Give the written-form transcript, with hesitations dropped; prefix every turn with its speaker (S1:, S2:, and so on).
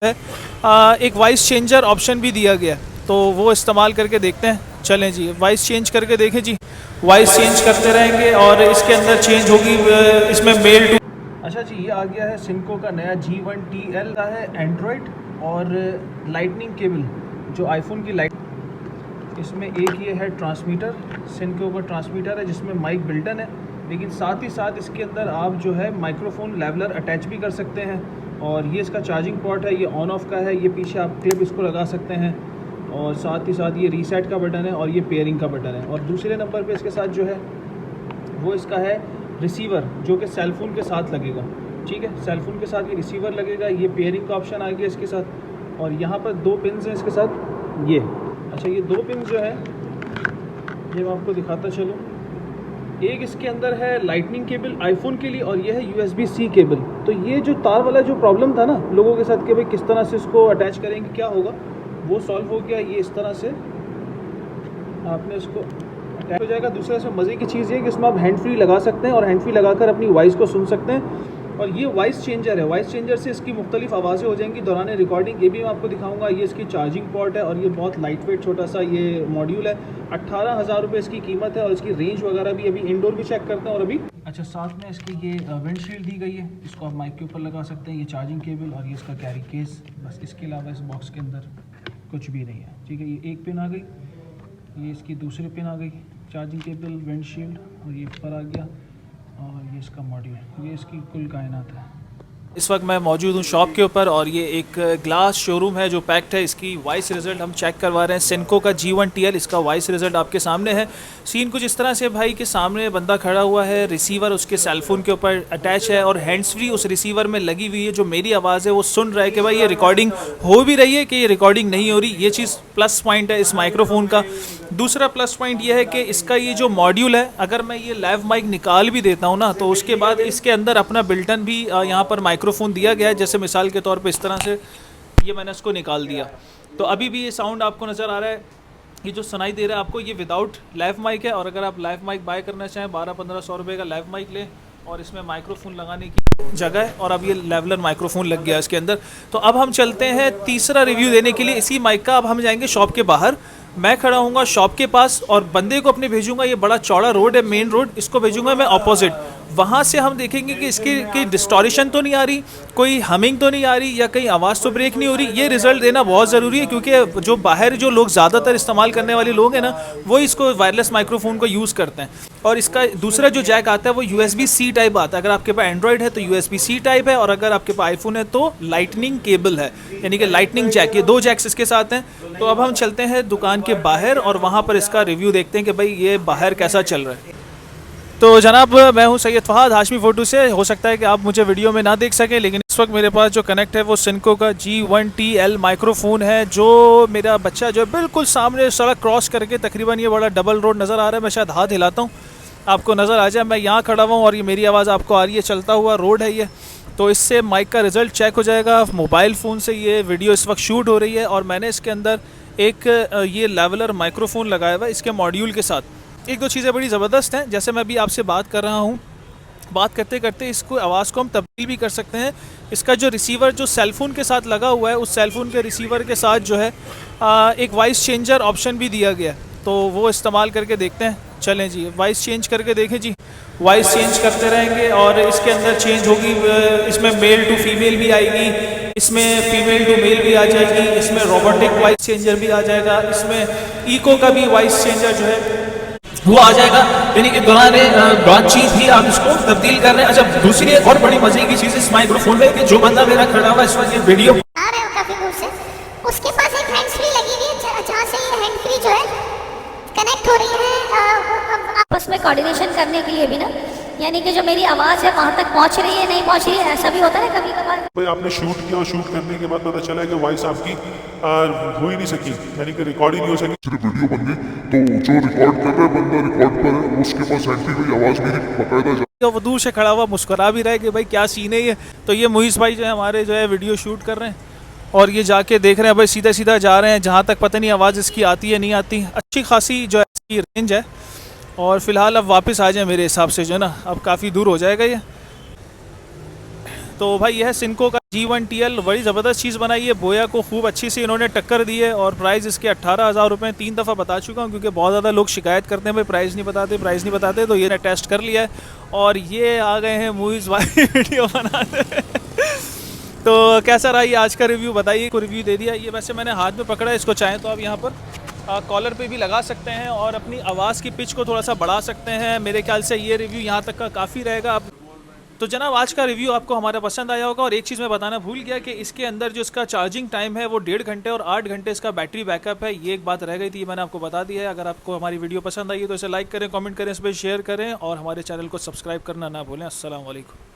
S1: है एक voice changer option भी दिया गया, तो वो इस्तेमाल करके देखते हैं। चलें जी, वॉइस चेंज करके देखें जी। वॉइस चेंज करते रहेंगे और इसके अंदर चेंज होगी, इसमें मेल टू। अच्छा जी, ये आ गया है सिनको का नया G1TL का है एंड्रॉयड और लाइटनिंग केबल जो आईफोन की लाइट, इसमें एक ये है ट्रांसमीटर, सिनको का ट्रांसमीटर है जिसमें माइक बिल्टन है, लेकिन साथ ही साथ इसके अंदर आप जो है माइक्रोफोन लेवलर अटैच भी कर सकते हैं। और ये इसका चार्जिंग पोर्ट है, ये ऑन ऑफ का है, ये पीछे आप क्लिप इसको लगा सकते हैं। और साथ ही साथ ये रीसेट का बटन है और ये पेयरिंग का बटन है। और दूसरे नंबर पे इसके साथ जो है वो इसका है रिसीवर, जो कि सेलफोन के साथ लगेगा। ठीक है, सेलफोन के साथ ये रिसीवर लगेगा। ये पेयरिंग का ऑप्शन आ गया इसके साथ। और यहाँ पर 2 पिन्स हैं इसके साथ। ये अच्छा, ये 2 पिन जो है ये मैं आपको दिखाता चलूँ। एक इसके अंदर है लाइटनिंग केबल आईफोन के लिए और ये है USB-C केबल। तो ये जो तार वाला जो प्रॉब्लम था ना लोगों के साथ कि भाई किस तरह से इसको अटैच करेंगे, क्या होगा, वो सॉल्व हो गया। ये इस तरह से आपने इसको अटैच हो जाएगा। दूसरा इसमें मज़े की चीज़ ये है कि इसमें आप हैंड फ्री लगा सकते हैं और हैंड फ्री लगाकर अपनी वॉइस को सुन सकते हैं। और ये वॉइस चेंजर है, वॉइस चेंजर से इसकी मुख्तलिफ आवाज़ें हो जाएंगी दौरान रिकॉर्डिंग। ये भी मैं आपको दिखाऊंगा। ये इसकी चार्जिंग पोर्ट है और ये बहुत लाइट वेट छोटा सा ये मॉड्यूल है। 18,000 रुपये इसकी कीमत है और इसकी रेंज वगैरह भी अभी इंडोर भी चेक करते हैं। और अभी अच्छा, साथ में इसकी ये विंडशील्ड दी गई है, इसको आप माइक के ऊपर लगा सकते हैं। ये चार्जिंग केबल और ये इसका कैरी केस, बस इसके अलावा इस बॉक्स के अंदर कुछ भी नहीं है। ठीक है, ये एक पिन आ गई, ये इसकी दूसरी पिन आ गई, चार्जिंग केबल, विंडशील्ड और ये ऊपर आ गया और ये इसका मॉड्यूल, ये इसकी कुल कायनात है। इस वक्त मैं मौजूद हूँ शॉप के ऊपर और ये एक ग्लास शोरूम है जो पैक्ड है। इसकी वॉइस रिज़ल्ट हम चेक करवा रहे हैं। सिनको का G1TL, इसका वॉइस रिज़ल्ट आपके सामने है। सीन कुछ इस तरह से भाई के सामने बंदा खड़ा हुआ है, रिसीवर उसके सेलफोन के ऊपर अटैच है और हैंड्स फ्री उस रिसीवर में लगी हुई है। जो मेरी आवाज़ है वो सुन रहा है कि भाई ये रिकॉर्डिंग हो भी रही है कि ये रिकॉर्डिंग नहीं हो रही। ये चीज़ प्लस पॉइंट है इस माइक्रोफोन का। दूसरा प्लस पॉइंट ये है कि इसका ये जो मॉड्यूल है, अगर मैं ये लाइव माइक निकाल भी देता हूँ ना, तो उसके बाद इसके अंदर अपना बिल्टन भी यहाँ पर माइक्रोफोन दिया गया है। जैसे मिसाल के तौर पे इस तरह से ये मैंने इसको निकाल दिया, तो अभी भी ये साउंड आपको नज़र आ रहा है। ये जो सुनाई दे रहा है आपको, ये विदाउट लाइव माइक है। और अगर आप लाइव माइक बाय करना चाहें 1200-1500 रुपये का लाइव माइक लें और इसमें माइक्रोफोन लगाने की जगह है। और अब ये लेवलर माइक्रोफोन लग गया इसके अंदर। तो अब हम चलते हैं तीसरा रिव्यू देने के लिए इसी माइक का। अब हम जाएंगे शॉप के बाहर। मैं खड़ा हूँगा शॉप के पास और बंदे को अपने भेजूंगा। ये बड़ा चौड़ा रोड है, मेन रोड, इसको भेजूंगा मैं ऑपोजिट। वहाँ से हम देखेंगे कि इसकी कोई डिस्टॉर्शन तो नहीं आ रही, कोई हमिंग तो नहीं आ रही, या कहीं आवाज़ तो ब्रेक नहीं हो रही। ये रिज़ल्ट देना बहुत ज़रूरी है क्योंकि जो बाहर जो लोग ज़्यादातर इस्तेमाल करने वाले लोग हैं ना, वो इसको वायरलेस माइक्रोफोन को यूज़ करते हैं। और इसका दूसरा जो जैक आता है वो USB-C टाइप आता है। अगर आपके पास एंड्रॉयड है तो USB-C टाइप है, और अगर आपके पास आईफोन है तो लाइटनिंग केबल है, यानी कि लाइटनिंग जैक। ये 2 जैक्स इसके साथ हैं। तो अब हम चलते हैं दुकान के बाहर और वहाँ पर इसका रिव्यू देखते हैं कि भाई ये बाहर कैसा चल रहा है। तो जनाब, मैं हूं सैयद फहद हाशमी फ़ोटो से। हो सकता है कि आप मुझे वीडियो में ना देख सकें, लेकिन इस वक्त मेरे पास जो कनेक्ट है वो सिनको का G1TL माइक्रोफोन है, जो मेरा बच्चा जो है बिल्कुल सामने सड़क क्रॉस करके, तकरीबन ये बड़ा डबल रोड नज़र आ रहा है। मैं शायद हाथ हिलाता हूँ आपको नज़र आ जाए। मैं यहाँ खड़ा हुआ हूँ और ये मेरी आवाज़ आपको आ रही है, चलता हुआ रोड है ये। तो इससे माइक का रिज़ल्ट चेक हो जाएगा। मोबाइल फ़ोन से ये वीडियो इस वक्त शूट हो रही है और मैंने इसके अंदर एक ये लेवलर माइक्रोफोन लगाया हुआ है इसके मॉड्यूल के साथ। एक दो चीज़ें बड़ी ज़बरदस्त हैं। जैसे मैं अभी आपसे बात कर रहा हूँ, बात करते करते इसको आवाज़ को हम तब्दील भी कर सकते हैं। इसका जो रिसीवर जो सेलफोन के साथ लगा हुआ है, उस सेलफोन के रिसीवर के साथ जो है एक वॉइस चेंजर ऑप्शन भी दिया गया है, तो वो इस्तेमाल करके देखते हैं। चलें जी, वॉइस चेंज करके देखें जी। वॉइस चेंज करते रहेंगे और इसके अंदर चेंज होगी, इसमें मेल टू फीमेल भी आएगी, इसमें फीमेल टू मेल भी आ जाएगी, इसमें रोबोटिक वॉइस चेंजर भी आ जाएगा, इसमें इको का भी वॉइस चेंजर जो है वो आ जाएगा, यानी कि दौरान बातचीत ही आप इसको तब्दील कर रहे हैं। अच्छा, दूसरी और बड़ी मजे की चीज़ इस माइक्रोफोन में कि जो बंदा मेरा खड़ा हुआ इस वक्त ये वीडियो
S2: आ रहे हो काफी दूर से, उसके पास एक हैंड फ्री लगी हुई है जहाँ से ये हैंड फ्री जो है कनेक्ट हो रही है आपस में कोऑर्डिनेशन करने के लिए भी ना, यानी कि जो मेरी आवाज़ है वहाँ तक पहुँच रही है, नहीं पहुँच रही है, ऐसा भी होता है कभी कभार।
S3: भाई आपने शूट किया और शूट करने के बाद पता चला कि वॉइस आपकी हो ही नहीं सकी, यानी कि रिकॉर्ड ही नहीं हो सकी।
S4: सिर्फ वीडियो बन गई तो जो रिकॉर्ड कर रहा है बंदा रिकॉर्ड पर है, उसके पास एंट्री हुई आवाज़ मेरी बकायदा
S1: तो वो दूर से खड़ा हुआ मुस्कुरा भी रहा है कि भाई क्या सीन है ये। तो ये मुइस भाई जो है हमारे जो है वीडियो शूट कर रहे हैं और ये जाके देख रहे हैं भाई, सीधा सीधा जा रहे हैं जहाँ तक पता नहीं आवाज़ इसकी आती है नहीं आती। अच्छी खासी जो है इसकी रेंज है और फ़िलहाल अब वापस आ जाए मेरे हिसाब से जो है ना, अब काफ़ी दूर हो जाएगा ये। तो भाई यह है सिनको का G1TL, बड़ी ज़बरदस्त चीज़ बनाई है। बोया को खूब अच्छी सी इन्होंने टक्कर दी है और प्राइस इसके 18,000 रुपये 3 दफ़ा बता चुका हूँ, क्योंकि बहुत ज़्यादा लोग शिकायत करते हैं भाई प्राइस नहीं बताते, तो ये टेस्ट कर लिया है और ये आ गए हैं मूवीज़ वाली वीडियो बनाते। तो कैसा रहा ये आज का रिव्यू बताइए, को रिव्यू दे दिया। ये वैसे मैंने हाथ में पकड़ा है, इसको चाहें तो आप यहाँ पर कॉलर पे भी लगा सकते हैं और अपनी आवाज़ की पिच को थोड़ा सा बढ़ा सकते हैं। मेरे ख्याल से ये रिव्यू यहाँ तक का काफ़ी रहेगा। आप तो जनाब आज का रिव्यू आपको हमारा पसंद आया होगा। और एक चीज़ मैं बताना भूल गया कि इसके अंदर जो इसका चार्जिंग टाइम है वो 1.5 घंटे और 8 घंटे इसका बैटरी बैकअप है। ये एक बात रह गई थी, मैंने आपको बता दी है। अगर आपको हमारी वीडियो पसंद आई है तो इसे लाइक करें, कमेंट करें, इस पर शेयर करें और हमारे चैनल को सब्सक्राइब करना ना भूलें। अस्सलाम वालेकुम।